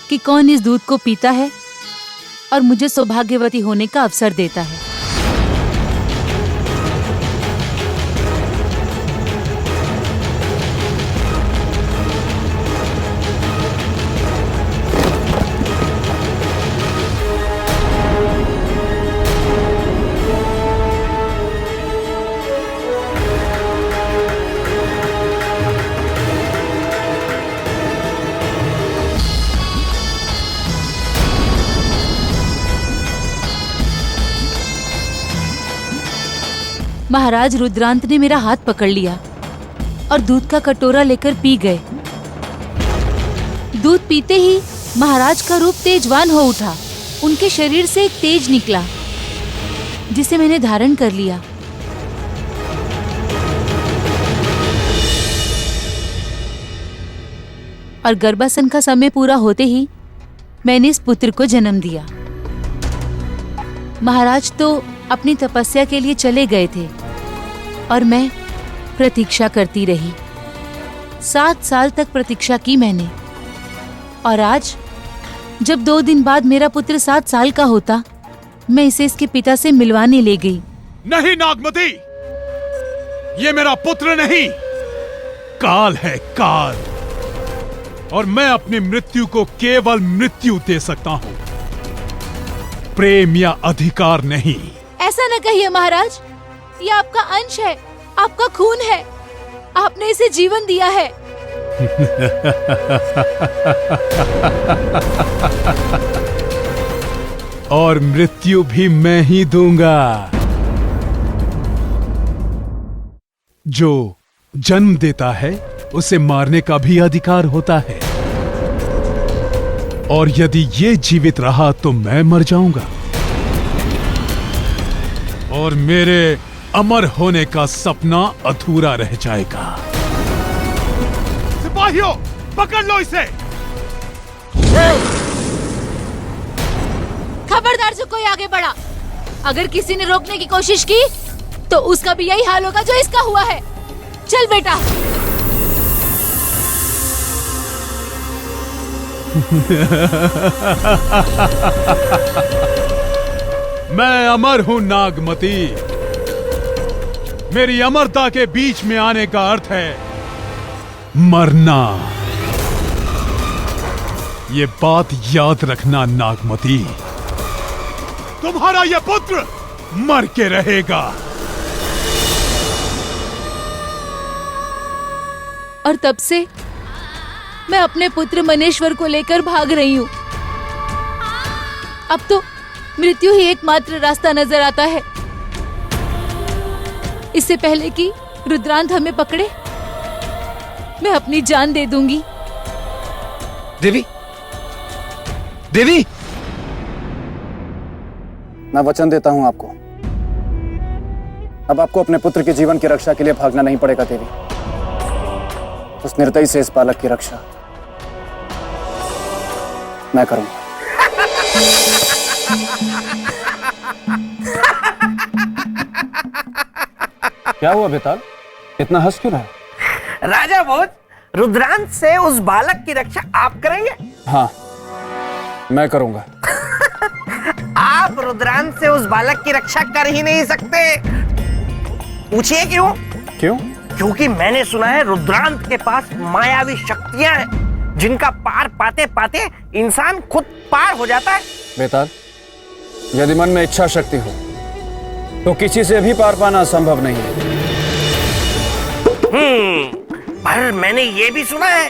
कि कौन इस दूध को पीता है और मुझे सौभाग्यवती होने का अवसर देता है। महाराज रुद्रांत ने मेरा हाथ पकड़ लिया और दूध का कटोरा लेकर पी गए। दूध पीते ही महाराज का रूप तेजवान हो उठा। उनके शरीर से एक तेज निकला जिसे मैंने धारण कर लिया। और गर्भासन का समय पूरा होते ही मैंने इस पुत्र को जन्म दिया। महाराज तो अपनी तपस्या के लिए चले गए थे और मैं प्रतीक्षा करती रही। 7 साल तक प्रतीक्षा की मैंने, और आज जब 2 दिन बाद मेरा पुत्र 7 साल का होता, मैं इसे इसके पिता से मिलवाने ले गई। नहीं नागमती, ये मेरा पुत्र नहीं, काल है, काल। और मैं अपनी मृत्यु को केवल मृत्यु दे सकता हूं, प्रेम या अधिकार नहीं। ऐसा न कहिए महाराज, ये आपका अंश है, आपका खून है, आपने इसे जीवन दिया है। और मृत्यु भी मैं ही दूंगा। जो जन्म देता है उसे मारने का भी अधिकार होता है, और यदि ये जीवित रहा तो मैं मर जाऊंगा, और मेरे अमर होने का सपना अधूरा रह जाएगा। सिपाहियों, पकड़ लो इसे। खबरदार जो कोई आगे बढ़ा, अगर किसी ने रोकने की कोशिश की तो उसका भी यही हाल होगा जो इसका हुआ है। चल बेटा। मैं अमर हूं नागमती। मेरी अमरता के बीच में आने का अर्थ है मरना। ये बात याद रखना नागमती, तुम्हारा यह पुत्र मर के रहेगा। और तब से मैं अपने पुत्र मनेश्वर को लेकर भाग रही हूँ। अब तो मृत्यु ही एकमात्र रास्ता नजर आता है। इससे पहले कि रुद्रांत हमें पकड़े, मैं अपनी जान दे दूंगी। देवी, देवी, मैं वचन देता हूं आपको, अब आपको अपने पुत्र के जीवन की रक्षा के लिए भागना नहीं पड़ेगा देवी। उस निर्दयी से इस बालक की रक्षा मैं करूंगा। क्या हुआ बेताल, इतना हंस क्यों रहा? राजा भोज, रुद्रांत से उस बालक की रक्षा आप करेंगे? हाँ, मैं करूंगा। आप रुद्रांत से उस बालक की रक्षा कर ही नहीं सकते। पूछिए क्यों? क्यों? क्योंकि मैंने सुना है रुद्रांत के पास मायावी शक्तियां हैं, जिनका पार पाते पाते इंसान खुद पार हो जाता है। बेताल, यदि मन में इच्छा शक्ति हो तो किसी से भी पार पाना संभव नहीं है। पर मैंने ये भी सुना है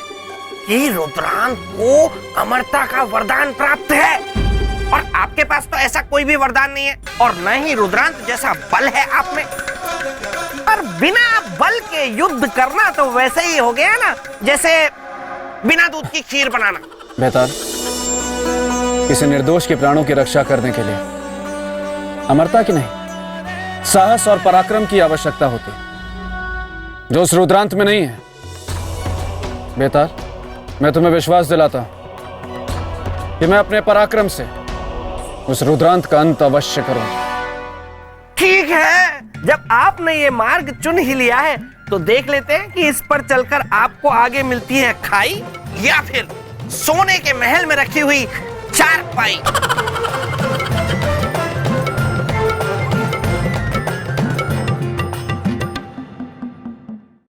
कि रुद्रांत को अमरता का वरदान प्राप्त है, और आपके पास तो ऐसा कोई भी वरदान नहीं है, और न ही रुद्रांत जैसा बल है आप में। पर बिना बल के युद्ध करना तो वैसे ही हो गया ना, जैसे बिना दूध की खीर बनाना। बेताल, किसी निर्दोष के प्राणों की रक्षा करने के लिए अमरता की नहीं, साहस और पराक्रम की आवश्यकता होती, जो उस रुद्रांत में नहीं है। बेताल, मैं तुम्हें विश्वास दिलाता हूं कि मैं अपने पराक्रम से उस रुद्रांत का अंत अवश्य करूंगा। ठीक है, जब आपने ये मार्ग चुन ही लिया है तो देख लेते हैं कि इस पर चलकर आपको आगे मिलती है खाई या फिर सोने के महल में रखी हुई चारपाई।